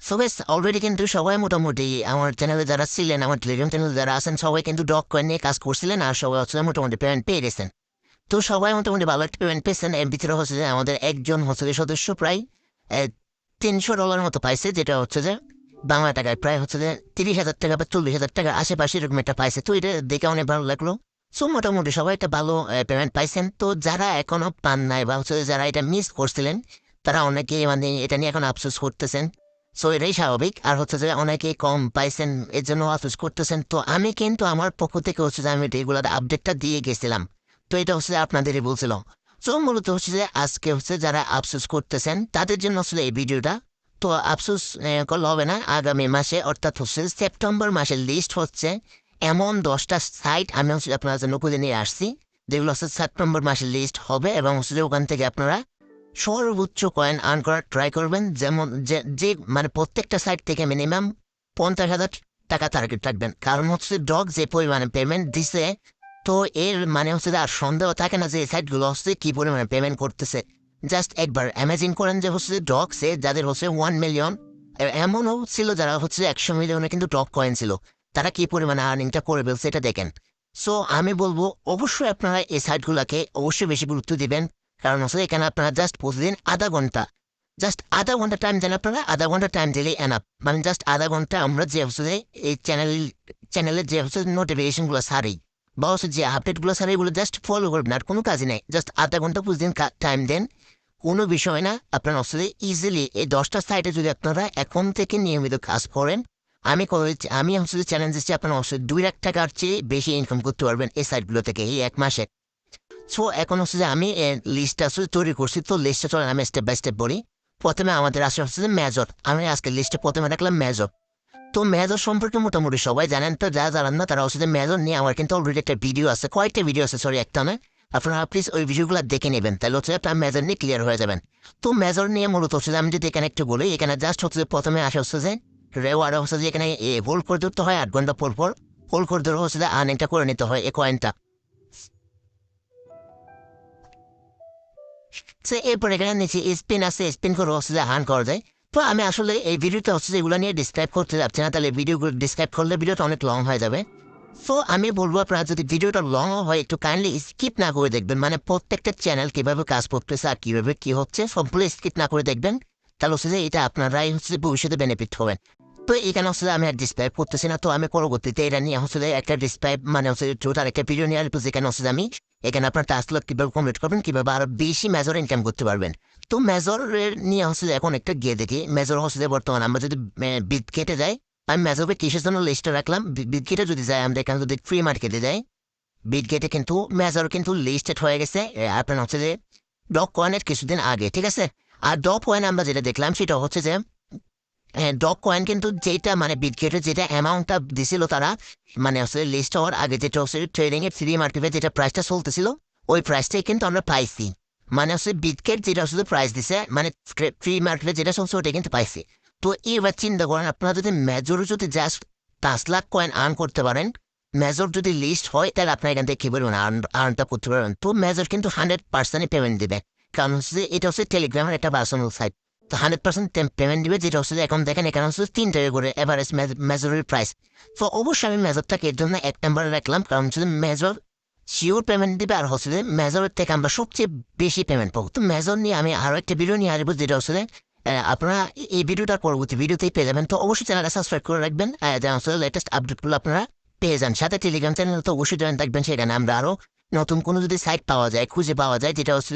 So বেশ already কিন্তু সবাই মোটামুটি আমার চ্যানেলে যারা ছিলেন, আমার টেলিগ্রাম চ্যানেলে যারা আছেন, সবাই কিন্তু ডগ কয়েন নিয়ে কাজ করছিলেন আর সবাই হচ্ছে মোটামুটি পেমেন্ট পেয়ে গেছেন। তো সবাই মোটামুটি ভালো একটা পেমেন্ট পেয়েছেন। এর ভিতরে হচ্ছে যে আমাদের একজন হচ্ছে যে সদস্য প্রায় $300 মতো পাইছে, যেটা হচ্ছে যে বাংলা টাকায় প্রায় হচ্ছে যে 30,000 টাকা বা 40,000 টাকার আশেপাশে এরকম একটা পাইছে। তো এটা দেখে অনেক ভালো লাগলো। সো মোটামুটি সবাই একটা ভালো পেমেন্ট পাইছেন। তো যারা এখনো পান নাই বা হচ্ছে যে যারা এটা মিস করছিলেন, তারা অনেকে মানে এটা নিয়ে এখন আফসোস করতেছেন। সো এটাই স্বাভাবিক। আর হচ্ছে যে অনেকে কম পাইছেন, এর জন্য আফসোস করতেছেন। তো আমি কিন্তু আমার পক্ষ থেকে হচ্ছে যে আমি রেগুলার আপডেটটা দিয়ে গেছিলাম। তো এটা হচ্ছে যে আপনাদেরই বলছিলাম। সো মূলত হচ্ছে যে আজকে হচ্ছে যারা আফসোস করতেছেন তাদের জন্য আসলে এই ভিডিওটা। তো আফসোস করলে হবে না, আগামী মাসে অর্থাৎ হচ্ছে সেপ্টেম্বর মাসের লিস্ট হচ্ছে এমন 10টা সাইট আমি হচ্ছে আপনার জন্য খুঁজে নিয়ে আসছি, যেগুলো হচ্ছে সেপ্টেম্বর মাসের লিস্ট হবে এবং হচ্ছে যে ওখান থেকে আপনারা সর্বোচ্চ কয়েন আর্ন করার ট্রাই করবেন। যেমন যে যে মানে প্রত্যেকটা সাইট থেকে মিনিমাম 50,000 টাকা টার্গেট রাখবেন। কারণ হচ্ছে ডগ যে পরিমাণে পেমেন্ট দিছে, তো এর মানে হচ্ছে যে আর সন্দেহ থাকে না যে এই সাইটগুলো হচ্ছে কি পরিমাণে পেমেন্ট করতেছে। জাস্ট একবার ইমাজিন করেন যে হচ্ছে ডগ সে যাদের হচ্ছে 1 মিলিয়ন, এমনও ছিল যারা হচ্ছে 100 মিলিয়নে কিন্তু ডগ কয়েন ছিল, তারা কি পরিমাণে আর্নিংটা করে ফেলছে এটা দেখেন। সো আমি বলবো অবশ্যই আপনারা এই সাইটগুলোকে অবশ্যই বেশি গুরুত্ব দিবেন। কারণ হচ্ছে এখানে আপনারা প্রতিদিন আধা ঘন্টা টাইম দেন। আপনারা আধা ঘন্টা টাইম দিলে এনাফ। মানে জাস্ট আধা ঘন্টা আমরা যে হচ্ছে যে এই চ্যানেলের যে হচ্ছে নোটিফিকেশনগুলো সারি বা হচ্ছে যে আপডেটগুলো সারি, এগুলো জাস্ট ফলো করবেন, আর কোনো কাজই নেই। জাস্ট আধা ঘন্টা প্রতিদিন টাইম দেন, কোনো বিষয় না। আপনার হচ্ছে ইজিলি এই 10টা সাইটে যদি আপনারা এখন থেকে নিয়মিত কাজ করেন, আমি হচ্ছে যে চ্যালেঞ্জ দিচ্ছি, আপনারা অবশ্যই 2 লাখ টাকার চেয়ে বেশি ইনকাম করতে পারবেন এই সাইটগুলো থেকে এই 1 মাসে। সো এখন হচ্ছে যে আমি লিস্টটা আসলে তৈরি করছি। তো লিস্টটা চলেন আমি স্টেপ বাই স্টেপ বলি। প্রথমে আমাদের আসে হচ্ছে যে মেজর। আমি আজকে লিস্টে প্রথমে রাখলাম মেজর। তো মেজর সম্পর্কে মোটামুটি সবাই জানেন। তো যারা জানেন না তারা হচ্ছে যে মেজর নিয়ে আমার কিন্তু অলরেডি একটা ভিডিও আছে, কয়েকটা ভিডিও আছে, সরি একটা নয়। আপনারা প্লিজ ওই ভিডিওগুলো দেখে নেবেন, তাহলে হচ্ছে আপনার মেজর নিয়ে ক্লিয়ার হয়ে যাবেন। তো মেজর নিয়ে মূলত হচ্ছে যে আমি যদি এখানে একটু বলি, এখানে জাস্ট হচ্ছে যে প্রথমে আসে হচ্ছে যে রেওয়ার্ড হচ্ছে যে এখানে হোল্ড করে ধরতে হয় 8 ঘন্টা পর পর। হোল্ড করে ধরে হচ্ছে যে আর্নিংটা করে নিতে হয় এই কয়েনটা। সে এরপর এখানে নিচে স্পিন আছে, স্পিন করে হচ্ছে যে আর্ন করা যায়। তো আমি আসলে এই ভিডিওটা হচ্ছে যে এগুলো নিয়ে ডিসক্রাইব করতে যাচ্ছি না, তাহলে ভিডিওগুলো ডিসক্রাইব করলে ভিডিওটা অনেক লং হয়ে যাবে। সো আমি বলবো আপনারা যদি ভিডিওটা লং হয় একটু কাইন্ডলি স্কিপ না করে দেখবেন, মানে প্রত্যেকটা চ্যানেল কিভাবে কাজ করতেছে আর কিভাবে কি হচ্ছে সবগুলো স্কিপ না করে দেখবেন। তাহলে হচ্ছে যে এটা আপনারাই হচ্ছে যে ভবিষ্যতে বেনিফিট হবেন। তো এখানে হচ্ছে যে আমি আর ডিসক্রাইব করতেছি না। তো আমি পরবর্তীতে এটা নিয়ে হচ্ছে যে একটা ডিসক্রাইব মানে হচ্ছে টোটাল একটা ভিডিও নিয়ে আসবো, যেখানে হচ্ছে যে আমি এখানে আপনার টাস্কগুলো কিভাবে কমপ্লিট করবেন, কিভাবে আরো বেশি মেজর ইনকাম করতে পারবেন। তো মেজরের নিয়ে হচ্ছে যে এখন একটা গিয়ে দেখি মেজর হচ্ছে যে বর্তমানে আমরা যদি বিট কেটে যাই। আমি মেজরকে কিসের জন্য লিস্টে রাখলাম, বিট কেটে যদি যাই আমরা এখানে যদি ফ্রি মার্কেটে যাই, বিট কেটে কিন্তু মেজর কিন্তু লিস্টেড হয়ে গেছে আপনার হচ্ছে যে ডগ কয়েনের কিছুদিন আগে, ঠিক আছে। আর ডগ কয়েন আমরা যেটা দেখলাম সেটা হচ্ছে যে ডগ কয়েন কিন্তু যেটা মানে বিটগেটের যেটা অ্যামাউন্টটা দিছিল তারা, মানে হচ্ছে লিস্ট হওয়ার আগে যেটা হচ্ছে ট্রেডিং এর ফ্রি মার্কেটে যেটা প্রাইসটা চলতেছিল, ওই প্রাইসটাই কিন্তু আমরা পাইছি। মানে হচ্ছে বিটগেট যেটা হচ্ছে প্রাইস দিছে, মানে ফ্রি মার্কেটে যেটা চলছে ওটা কিন্তু পাইছি। তো এবার চিন্তা করেন আপনারা যদি মেজর যদি জাস্ট 5 লাখ কয়েন আর্ন করতে পারেন, মেজর যদি লিস্ট হয় তাহলে আপনার এখান থেকে কি বলবেন আর্নটা করতে পারবেন। তো মেজর কিন্তু 100% পেমেন্ট দেবে। কারণ হচ্ছে যে এটা হচ্ছে টেলিগ্রামের একটা পার্সোনাল সাইট। তো 100% পেমেন্ট দিবে, যেটা হচ্ছে যে এখন দেখেন এখানে হচ্ছে 3 টাকা করে এভারেজ মেজরের প্রাইস। তো অবশ্যই আমি মেজরটাকে এর জন্য 1 নম্বরে রাখলাম, কারণ হচ্ছে মেজর শিওর পেমেন্ট দিবে। আর হচ্ছে যে মেজরের থেকে আমরা সবচেয়ে বেশি পেমেন্ট পাবো। তো মেজর নিয়ে আমি আরও একটা ভিডিও নিয়ে আসবো, যেটা হচ্ছে যে আপনারা এই ভিডিওটার পরবর্তী ভিডিওতেই পেয়ে যাবেন। তো অবশ্যই চ্যানেলটা সাবস্ক্রাইব করে রাখবেন, যেন হচ্ছে লেটেস্ট আপডেটগুলো আপনারা পেয়ে যান। সাথে টেলিগ্রাম চ্যানেল তো অবশ্যই জয়েন থাকবেন, সেখানে আমরা আরও নতুন কোনো যদি সাইট পাওয়া যায়, খুঁজে পাওয়া যায়, যেটা হচ্ছে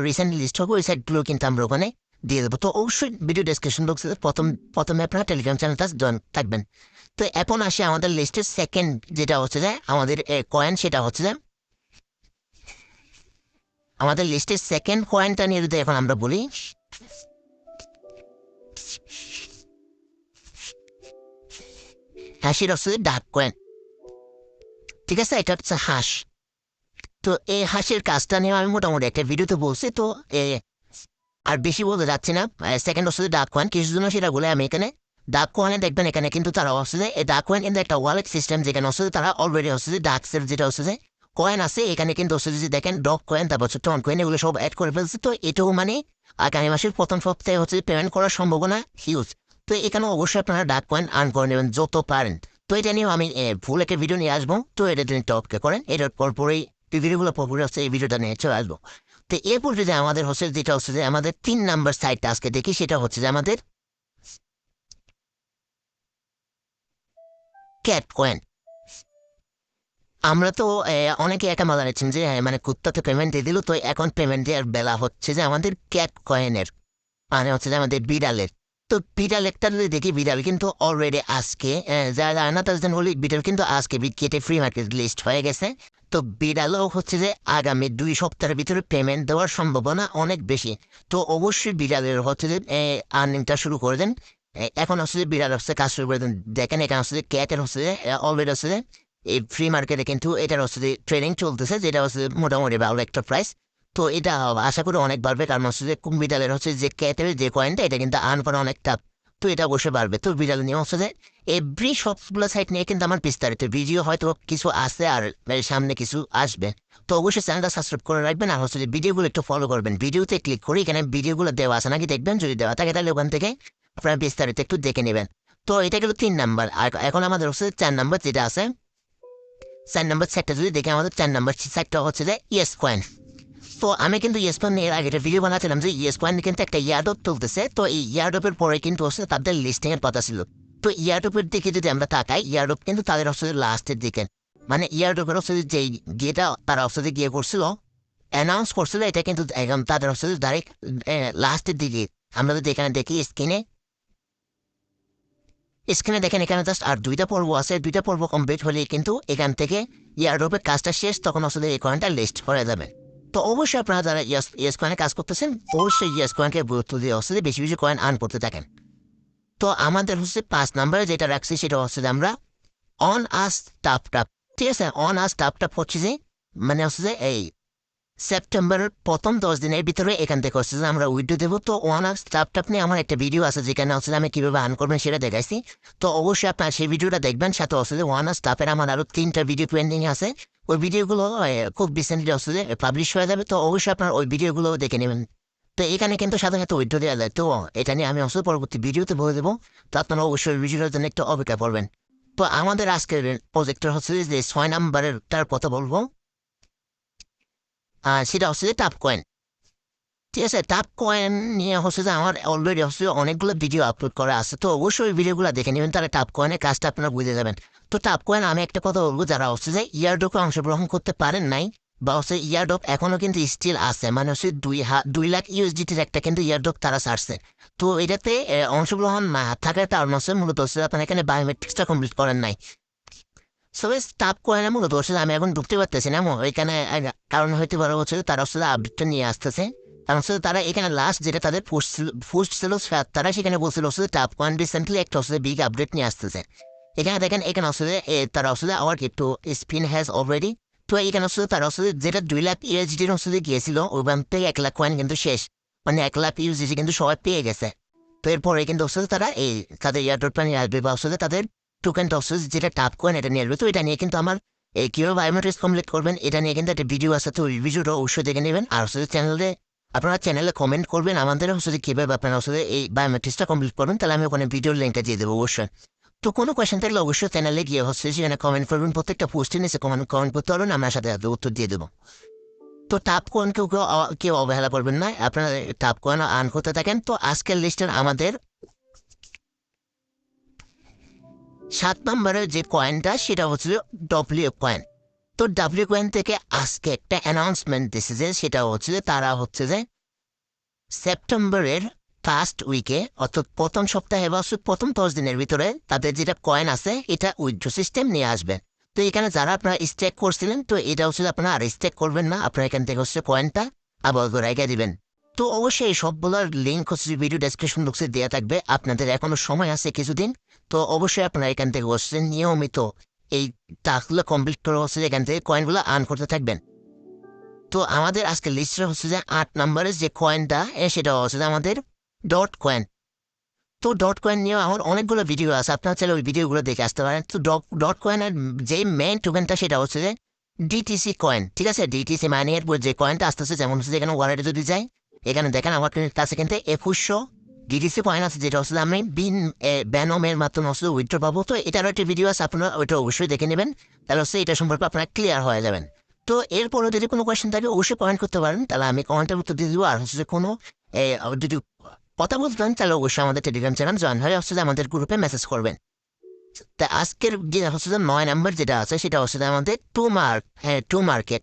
রিসেন্টলি লিস্ট হবে, ওই সাইটগুলো কিন্তু আমরা ওখানে দিয়ে দেবো। তো অবশ্যই ভিডিও ডেসক্রিপশন বক্সে প্রথমে আপনারা টেলিগ্রাম চ্যানেলটা জয়েন থাকবেন। তো এখন আসি আমাদের লিস্টের সেকেন্ড যেটা হচ্ছে যে আমাদের কয়েন, সেটা হচ্ছে যে আমাদের লিস্টের সেকেন্ড কয়েনটা নিয়ে যদি এখন আমরা বলি, হাসির হচ্ছে ডাক কয়েন, ঠিক আছে। এটা হচ্ছে হাঁস। তো এই হাঁসের কাজটা নিয়ে আমি মোটামুটি একটা ভিডিওতে বলছি। তো আর বেশি বলতে যাচ্ছি না। সেকেন্ড হচ্ছে ডাক কয়েন, কিছু জন্য সেটা বলে আমি এখানে ডাক কয়েনে দেখবেন এখানে কিন্তু তারা হচ্ছে যে এই ডাক কয়েন কিন্তু একটা ওয়ালেট সিস্টেম, যেখানে হচ্ছে তারা অলরেডি হচ্ছে যে ডাকসের যেটা হচ্ছে যে কয়েন আছে, এখানে কিন্তু হচ্ছে যে দেখেন ডগ কয়েন, তারপর হচ্ছে টন কয়েন, এগুলো সব অ্যাড করে ফেলছে। তো এটাও মানে আগামী মাসের প্রথম সপ্তাহে হচ্ছে পেমেন্ট করার সম্ভাবনা হিউজ। তো এখানে অবশ্যই আপনারা ডাক কয়েন আর্ন করে নেবেন যত পারেন। তো এটা নিয়েও আমি ফুল একটা ভিডিও নিয়ে আসবো, তো এটা তিনি টপকে করেন, এটার পরপরই ভিডিওগুলো পরপরই হচ্ছে এই ভিডিওটা নিয়ে চলে আসবো। তো এরপর যদি আমাদের হচ্ছে যেটা হচ্ছে যে আমাদের 3 নাম্বার সাইটটা আজকে দেখি, সেটা হচ্ছে যে আমাদের ক্যাট কয়েন। আমরা তো অনেকে একা মজা নিচ্ছেন যে মানে কুত্তাতে পেমেন্ট দিয়ে দিল, তো এখন পেমেন্ট দেওয়ার বেলা হচ্ছে যে আমাদের ক্যাট কয়েনের, মানে হচ্ছে যে আমাদের বিড়ালের। তো বিড়াল একটা যদি দেখি, বিড়াল কিন্তু অলরেডি আজকে যারা জানে না তাদের জন্য বলি, বিড়াল কিন্তু আজকে কেটে ফ্রি মার্কেট লিস্ট হয়ে গেছে। তো বিড়ালও হচ্ছে যে আগামী 2 সপ্তাহের ভিতরে পেমেন্ট দেওয়ার সম্ভাবনা অনেক বেশি। তো অবশ্যই বিড়ালের হচ্ছে যে আর্নিংটা শুরু করে দেন। এখন হচ্ছে যে বিড়াল হচ্ছে কাজ শুরু করে দেন। দেখেন এখানে হচ্ছে যে ক্যাটের হচ্ছে যে অলরেডি হচ্ছে যে এই ফ্রি মার্কেটে কিন্তু এটার হচ্ছে যে ট্রেনিং চলতেছে, যেটা হচ্ছে মোটামুটি ভালো একটা প্রাইস। তো এটা আশা করি অনেক বাড়বে, কারণ হচ্ছে যে বিড়ালের হচ্ছে যে ক্যাটের যে কয়েনটা, এটা কিন্তু আর্ন করা অনেক টাফ। তো এটা অবশ্যই বাড়বে। তো বিড়াল নিয়ে হচ্ছে যে এভরি সবগুলো সাইট নিয়ে কিন্তু আমার বিস্তারিত ভিডিও হয়তো কিছু আছে, আর সামনে কিছু আসবে। তো অবশ্যই চ্যানেলটা সাবস্ক্রাইব করে রাখবেন, আর হচ্ছে যে ভিডিওগুলো একটু ফলো করবেন। ভিডিওতে ক্লিক করে এখানে ভিডিওগুলো দেওয়া আছে নাকি দেখবেন, যদি দেওয়া থাকে তাহলে ওখান থেকে আপনারা বিস্তারিত একটু দেখে নেবেন। তো এটা গেল 3 নাম্বার। আর এখন আমাদের হচ্ছে 4 নাম্বার যেটা আছে, 4 নাম্বার সাইটটা যদি দেখে, আমাদের 4 নাম্বার সাইটটা হচ্ছে যে ইয়েস কয়েন। তো আমি কিন্তু ইয়েস কয়েন এর আগে একটা ভিডিও বানাচ্ছিলাম যে ইয়েস কয়েন কিন্তু একটা ইয়ারডপ চলতেছে। তো এই ইয়ারডপের পরে কিন্তু হচ্ছে তাদের লিস্টিং এর কথা ছিল। তো ইয়ারডপের দিকে যদি আমরা তাকাই, ইয়ারডপ কিন্তু তাদের হচ্ছে লাস্টের দিকে, মানে ইয়ারডপের হচ্ছে যে গিয়েটা তারা হচ্ছে যে গিয়ে করছিল, অ্যানাউন্স করছিল, এটা কিন্তু একদম তাদের হচ্ছে ডাইরেক্ট লাস্টের দিকে। আমরা যদি এখানে দেখি স্ক্রিনে, স্ক্রিনে দেখেন এখানে জাস্ট আর 2টা পর্ব আছে, 2টা পর্ব কমপ্লিট হলেই কিন্তু এখান থেকে ইয়ারডপের কাজটা শেষ, তখন আসলে এই কয়েনটা লিস্ট করা যাবে। তো অবশ্যই আপনারা যারা ইয়েস কয়েনে কাজ করতেছেন, অবশ্যই ইয়েস কয়েনকে গুরুত্ব দিয়ে হচ্ছে যে বেশি বেশি কয়েন আর্ন করতে থাকেন। তো আমাদের হচ্ছে 5 নাম্বারে যেটা রাখছি, সেটা হচ্ছে যে আমরা অন আস টাপ টাপ। ঠিক আছে, অন আস টাপ টাপ হচ্ছে যে মানে হচ্ছে যে এই সেপ্টেম্বরের প্রথম 10 দিনের ভিতরে এখান থেকে হচ্ছে যে আমরা উইড্রো দেবো। তো ওয়ান আর স্টাফটাপ নিয়ে আমার একটা ভিডিও আছে, যেখানে হচ্ছে আমি কীভাবে আর্ন করবেন সেটা দেখাইছি। তো অবশ্যই আপনার সেই ভিডিওটা দেখবেন। সাথে হচ্ছে যে ওয়ান আর স্টাফের আমার আরও 3টা ভিডিও পেন্ডিং আছে। ওই ভিডিওগুলো খুব রিসেন্টলি হচ্ছে যে পাবলিশ হয়ে যাবে। তো অবশ্যই আপনার ওই ভিডিওগুলো দেখে নেবেন। তো এখানে কিন্তু সাথে সাথে উইড্রো দেওয়া যায়। তো এটা নিয়ে আমি অবশ্যই পরবর্তী ভিডিওতে বলে দেবো। তো আপনারা অবশ্যই ভিডিওটার জন্য একটু অপেক্ষা করবেন। তো আমাদের আজকের প্রজেক্টর হচ্ছে যে 6 নাম্বারের তার কথা বলবো, সেটা হচ্ছে যে টাপ কয়েন। ঠিক আছে, টাপ কয়েন নিয়ে হচ্ছে যে আমার অলরেডি হচ্ছে অনেকগুলো ভিডিও আপলোড করা আছে। তো অবশ্যই ওই ভিডিওগুলো দেখে নেবেন, তাহলে টাপ কয়েনের কাজটা আপনারা বুঝে যাবেন। তো টাপ কয়েন আমি একটা কথা বলবো, যারা হচ্ছে যে ইয়ারডপে অংশগ্রহণ করতে পারেন নাই, বা হচ্ছে ইয়ারডপ এখনো কিন্তু স্টিল আছে, মানে হচ্ছে 2 লাখ ইউএসডিটির একটা কিন্তু ইয়ারডপ তারা ছাড়ছে। তো এটাতে অংশগ্রহণ না থাকার কারণ হচ্ছে মূলত হচ্ছে আপনার এখানে বায়োমেট্রিক্সটা কমপ্লিট করেন নাই। সো টাপ কয়েন মূলত হচ্ছে আমি এখন ঢুকতে পারতেছি না ওইখানে, কারণ হইতে পারে হচ্ছে তারা হচ্ছে আপডেটটা নিয়ে আসতেছে। কারণ হচ্ছে তারা এখানে লাস্ট যেটা তাদের পোস্ট ছিল, তারা সেখানে বলছিল হচ্ছে টাপ কয়েন রিসেন্টলি একটা হচ্ছে বিগ আপডেট নিয়ে আসতেছে। এখানে দেখেন, এখানে হচ্ছে তারা হচ্ছে আওয়ার একটু স্পিন হ্যাজ অলরেডি। তো এখানে হচ্ছে তারা হচ্ছে যেটা 2 লাখ ইউএসডিটির হচ্ছে গিয়েছিল, ওইখান থেকে 1 লাখ কয়েন কিন্তু শেষ, মানে 1 লাখ ইউএসডিটি কিন্তু সবাই পেয়ে গেছে। তো এরপরে কিন্তু হচ্ছে তারা এই তাদের এয়ারড্রপটা নিয়ে আসবে, বা হচ্ছে তাদের টোকেন টক্সেস যেটা টাপ কয়েন এটা নিয়ে আসবে। তো এটা নিয়ে কিন্তু আমার এই কীভাবে বায়োমেট্রিক্স কমপ্লিট করবেন এটা নিয়ে কিন্তু একটা ভিডিও আছে। তো ওই ভিডিওটা অবশ্যই দেখে নেবেন। আর হচ্ছে চ্যানেলে আপনারা চ্যানেলে কমেন্ট করবেন আমাদের হচ্ছে কীভাবে আপনারা হচ্ছে এই বায়োমেট্রিক্সটা কমপ্লিট করবেন, তাহলে আমি ওখানে ভিডিওর লিঙ্কটা দিয়ে দেবো অবশ্যই। তো কোনো কোয়েশ্চেন থাকলে অবশ্যই চ্যানেলে গিয়ে হচ্ছে সেখানে কমেন্ট করবেন, প্রত্যেকটা পোস্টে নিচে কমেন্ট করতে পারবেন, আমরা সাথে সাথে উত্তর দিয়ে দেবো। তো টাপ কয়েন কেউ অবহেলা করবেন না, আপনারা টাপ কয়েন আর্ন করতে থাকেন। তো আজকের লিস্টের আমাদের 7 নম্বরের যে কয়েনটা, সেটা হচ্ছে ডব্লিউ কয়েন। তো ডব্লিউ কয়েন থেকে আজকে একটা অ্যানাউন্সমেন্ট দিছে যে সেটা হচ্ছে যে তারা হচ্ছে যে সেপ্টেম্বরের ফার্স্ট উইকে, অর্থাৎ প্রথম সপ্তাহে বা প্রথম 10 দিনের ভিতরে তাদের যেটা কয়েন আছে এটা উইথড্র সিস্টেম নিয়ে আসবে। তো এখানে যারা আপনারা স্টেক করছিলেন, তো এটা হচ্ছে আপনারা আর স্টেক করবেন না, আপনারা এখান থেকে হচ্ছে কয়েনটা আবার রেখে দিবেন। তো অবশ্যই এই সবগুলোর লিঙ্ক হচ্ছে ভিডিও ডেসক্রিপশন বক্সে দেওয়া থাকবে, আপনাদের এখনো সময় আছে কিছুদিন। তো অবশ্যই আপনারা এখান থেকে হচ্ছে নিয়মিত এই টাস্কগুলো কমপ্লিট করে হচ্ছে এখান থেকে কয়েনগুলো আর্ন করতে থাকবেন। তো আমাদের আজকে লিস্টে হচ্ছে যে 8 নম্বরের যে কয়েনটা সেটা হচ্ছে যে আমাদের ডট কয়েন। তো ডট কয়েন নিয়ে আমার অনেকগুলো ভিডিও আছে, আপনারা চাইলে ওই ভিডিওগুলো দেখে আসতে পারেন। তো ডট কয়েনের যে মেইন টোকেনটা সেটা হচ্ছে যে ডিটিসি কয়েন। ঠিক আছে, ডিটিসি মাইনিং এর যে কয়েনটা আসতেছে, যেমন হচ্ছে এখানে ওয়ালেটে যদি যাই, এখানে দেখেন আমার কাছে কিন্তু ডিডিসি কয়েন আছে যেটা হচ্ছে আমি ব্যানমের মাধ্যমে হচ্ছে উইথড্র পাবো। তো এটারও একটা ভিডিও আছে, আপনারা ওইটা অবশ্যই দেখে নেবেন, তাহলে হচ্ছে এটা সম্পর্কে আপনারা ক্লিয়ার হয়ে যাবেন। তো এরপরে যদি কোনো কোয়েশ্চেন থাকে অবশ্যই কমেন্ট করতে পারেন, তাহলে আমি কমেন্টের উত্তর দিয়ে দিব। আর হচ্ছে যে কোনো যদি কথা বলতে পারেন তাহলে অবশ্যই আমাদের টেলিগ্রাম চ্যানেল জয়েন হয়ে হচ্ছে যে আমাদের গ্রুপে মেসেজ করবেন। তা আজকের যে হচ্ছে যে 9 নম্বর যেটা আছে সেটা হচ্ছে যে আমাদের টু মার্কেট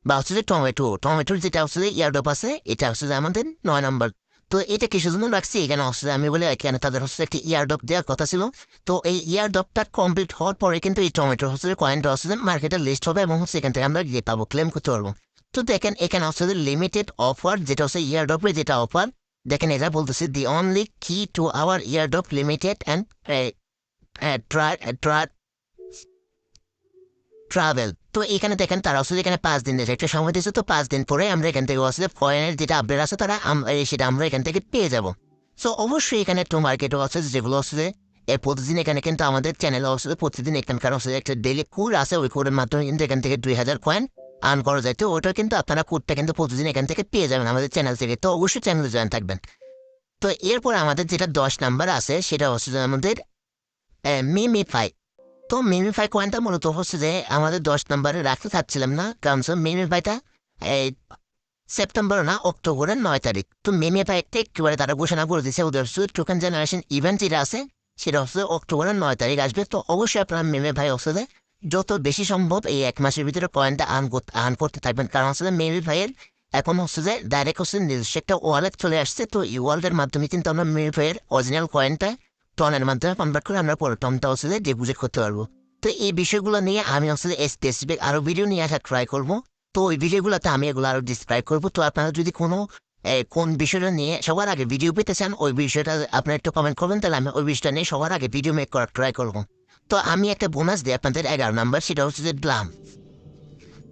বা হচ্ছে যে টমেটোর যেটা হচ্ছে যে ইয়ারডপ আছে, এটা হচ্ছে যে আমাদের 9 নম্বর। তো এটা কিসের জন্য রাখছি এখানে হচ্ছে যে আমি বলে এখানে তাদের হচ্ছে একটি ইয়ারডপ দেওয়ার কথা ছিল। তো এই ইয়ারডপটা কমপ্লিট হওয়ার পরে কিন্তু এই টমেটো হচ্ছে যে কয়েনটা হচ্ছে যে মার্কেটে লিস্ট হবে এবং হচ্ছে এখান থেকে আমরা ইয়ে পাবো, ক্লেম করতে পারবো। তো দেখেন এখানে হচ্ছে যে লিমিটেড অফার, যেটা হচ্ছে ইয়ারডপের যেটা অফার, দেখেন এটা বলতেছে দি অনলি কি to our ইয়ারডপ limited and travel. তো এখানে দেখেন তারা হচ্ছে এখানে 5 দিন একটা সময় দিয়েছে। তো 5 দিন পরে আমরা এখান থেকে হচ্ছে কয়েনের যেটা আপডেট আছে তারা সেটা আমরা এখান থেকে পেয়ে যাব। সো অবশ্যই এখানে একটু মার্কেটও আছে যেগুলো হচ্ছে প্রতিদিন এখানে কিন্তু আমাদের চ্যানেল হচ্ছে প্রতিদিন এখানকার হচ্ছে একটা ডেইলি কোড আছে, ওই কোডের মাধ্যমে কিন্তু এখান থেকে 2000 কয়েন আর্ন করা যায়। তো ওটা কিন্তু আপনারা কোডটা কিন্তু প্রতিদিন এখান থেকে পেয়ে যাবেন আমাদের চ্যানেল থেকে। তো অবশ্যই চ্যানেলে জয়েন থাকবেন। তো এরপর আমাদের যেটা 10 নম্বর আছে সেটা হচ্ছে যে আমাদের মিমিফাই। তো মিমিফাই কয়েনটা মূলত হচ্ছে যে আমাদের 10 নম্বরে রাখতে চাচ্ছিলাম না, কারণ মিমিফাইটা এই সেপ্টেম্বর না অক্টোবরের 9 তারিখ। তো মিমিফাই একটা একেবারে তারা ঘোষণা করে দিচ্ছে ওদের টোকেন জেনারেশন ইভেন্ট যেটা আছে সেটা হচ্ছে অক্টোবরের 9 তারিখ আসবে। তো অবশ্যই আপনারা মিমিফাই হচ্ছে যে যত বেশি সম্ভব এই 1 মাসের ভিতরে কয়েনটা আর্ন করতে থাকবেন, কারণ হচ্ছে যে মিমিফাইয়ের এখন হচ্ছে যে ডাইরেক্ট হচ্ছে নিজস্ব একটা ওয়ালেট চলে আসছে। তো এই ওয়ালেটের মাধ্যমে কিন্তু আমরা মিমিফাইয়ের অরিজিনাল কয়েনটা টনের মাধ্যমে কনভার্ট করে আমরা পরে টনটা হচ্ছে যে ডিপোজিট করতে পারবো। তো এই বিষয়গুলো নিয়ে আমি হচ্ছে স্পেসিফিক আরও ভিডিও নিয়ে আসা ট্রাই করবো। তো ওই ভিডিওগুলোতে আমি এগুলো আরও ডিসক্রাইব করবো। তো আপনারা যদি কোনো কোন বিষয়টা নিয়ে সবার আগে ভিডিও পেতে চান ওই বিষয়টা আপনারা একটু কমেন্ট করবেন, তাহলে আমি ওই বিষয়টা নিয়ে সবার আগে ভিডিও মেক করার ট্রাই করবো। তো আমি একটা বোনাস দিই আপনাদের 11 নম্বর, সেটা হচ্ছে যে ব্লাম।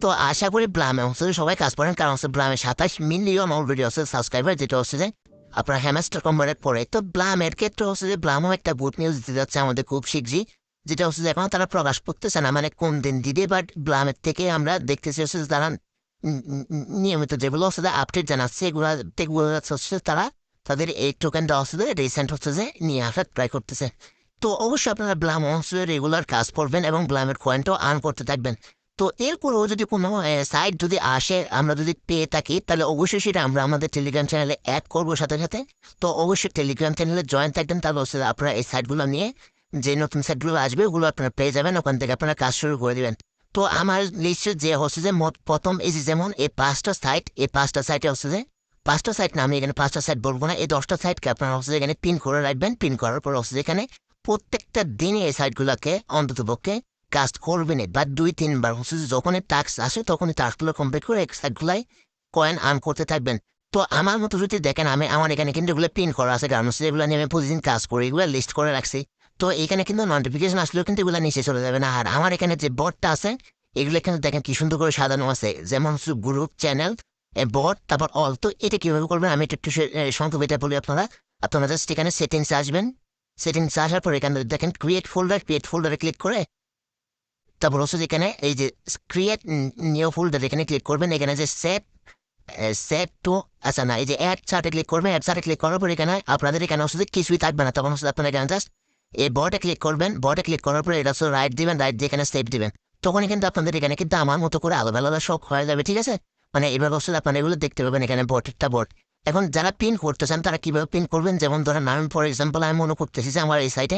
তো আশা করি ব্লামে হচ্ছে সবাই কাজ করেন, কারণ হচ্ছে ব্লামে 27 মিলিয়ন অলরেডি হচ্ছে সাবস্ক্রাইবার, যেটা হচ্ছে যে আপনার হ্যামাস্টার কম্বারের পরে। তো ব্লামের ক্ষেত্রে হচ্ছে যে ব্লামও একটা গুড নিউজ দিতে যাচ্ছে আমাদের খুব শীঘ্রই, যেটা হচ্ছে যে এখন তারা প্রকাশ করতেছে না মানে কোন দিন দিবে, বাট ব্লামের থেকে আমরা দেখতেছি হচ্ছে যে তারা নিয়মিত যেগুলো হচ্ছে যে আপডেট জানাচ্ছে এগুলো হচ্ছে তারা তাদের এই টোকেনটা হচ্ছে যে রিসেন্ট হচ্ছে যে নিয়ে আসার ট্রাই করতেছে। তো অবশ্যই আপনারা ব্লাম হচ্ছে রেগুলার কাজ করবেন এবং ব্লামের কয়েনটাও আর্ন করতে থাকবেন। তো এরপরেও যদি কোনো সাইট যদি আসে আমরা যদি পেয়ে থাকি তাহলে অবশ্যই সেটা আমরা আমাদের টেলিগ্রাম চ্যানেলে অ্যাড করবো সাথে সাথে। তো অবশ্যই টেলিগ্রাম চ্যানেলে জয়েন থাকবেন, তাহলে হচ্ছে আপনারা এই সাইটগুলো নিয়ে যে নতুন সাইটগুলো আসবে ওগুলো আপনারা পেয়ে যাবেন, ওখান থেকে আপনারা কাজ শুরু করে দেবেন। তো আমার লিস্টে যে হচ্ছে যে প্রথম এই যে যেমন এই 5টা সাইট, এই 5টা সাইটে হচ্ছে যে 5টা সাইট না, আমি এখানে 5টা সাইট বলবো না, এই 10টা সাইটকে আপনারা হচ্ছে এখানে পিন করে রাখবেন। পিন করার পর হচ্ছে এখানে প্রত্যেকটা দিনে এই সাইটগুলোকে অন্তত পক্ষে কাজ করবেন বা 2-3 বার হচ্ছে যখনই টাস্ক আসে তখনই টাস্কগুলো কমপ্লিট করে সাইটগুলাই কয়েন আর্ন করতে থাকবেন। তো আমার মতো যদি দেখেন আমার এখানে কিন্তু এগুলো পিন করা আছে, কারণ হচ্ছে এগুলো নিয়ে আমি প্রতিদিন কাজ করি, এগুলো লিস্ট করে রাখছি। তো এখানে কিন্তু নোটিফিকেশন আসলেও কিন্তু এগুলো নিচে চলে যাবে না। আর আমার এখানে যে বটটা আছে এগুলো এখানে দেখেন কি সুন্দর করে সাজানো আছে, যেমন হচ্ছে গ্রুপ, চ্যানেল, বট, তারপর অল। তো এটা কিভাবে করবেন আমি একটু সংক্ষেপে এটা বলি। আপনারা জাস্ট এখানে সেটিংস আসবেন। সেটিংস আসার পর এখানে দেখেন ক্রিয়েট ফোল্ডারে ক্লিক করে তারপর হচ্ছে এখানে এই যে ক্রিয়েট নিউ ফোল্ডার এখানে ক্লিক করবেন। এখানে যে সেট টু আচ্ছা না, এই যে অ্যাড চার্টে ক্লিক করবেন। অ্যাড চার্টে ক্লিক করার পর এখানে আপনাদের এখানে হচ্ছে কিছুই থাকবে না, তখন হচ্ছে আপনারা এখানে জাস্ট এই বটে ক্লিক করবেন। বটে ক্লিক করার পর এটা হচ্ছে রাইট দিবেন, রাইট দিয়ে এখানে সেভ দিবেন। তখনই কিন্তু আপনাদের এখানে কিন্তু আমার মতো করে আলাদা আলাদা সব হয়ে যাবে, ঠিক আছে? মানে এবার হচ্ছে আপনারা এগুলো দেখতে পাবেন এখানে বটেরটা বট। এখন যারা পিন করতে চান তারা কিভাবে পিন করবেন, যেমন ধরেন আমি ফর এক্সাম্পল আমি মনে করতেছি যে আমার এই সাইটে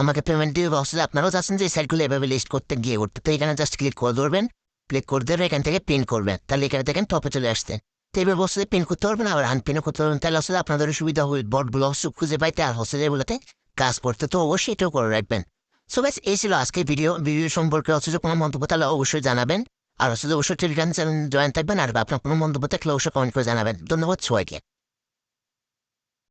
আমাকে পেমেন্ট দিয়ে বসলে আপনারাও চাচ্ছেন যে এই সাইটগুলো এভাবে লিস্ট করতে গিয়ে করতে। তো এখানে জাস্ট ক্লিক করে ধরবেন, ক্লিক করে ধরে এখান থেকে পিন করবেন, তাহলে এখানে দেখেন টপে চলে আসছে। তো এবার বসলে পিন করতে পারবেন আবার আনপিনও করতে পারবেন, তাহলে আসলে আপনাদের সুবিধা হবে বটগুলো খুঁজে পাইতে আর হচ্ছে এগুলোতে কাজ করতে। তো অবশ্যই এটাও করে রাখবেন। সো ব্যাস এই ছিল আজকে ভিডিও সম্পর্কে হচ্ছে যে কোনো মন্তব্য তাহলে অবশ্যই জানাবেন। আর হচ্ছে অবশ্যই টেলিগ্রাম চ্যানেল জয়েন থাকবেন। আর আপনার কোনো মন্তব্য থাকলে অবশ্যই কমেন্ট করে জানাবেন। ধন্যবাদ সবাইকে।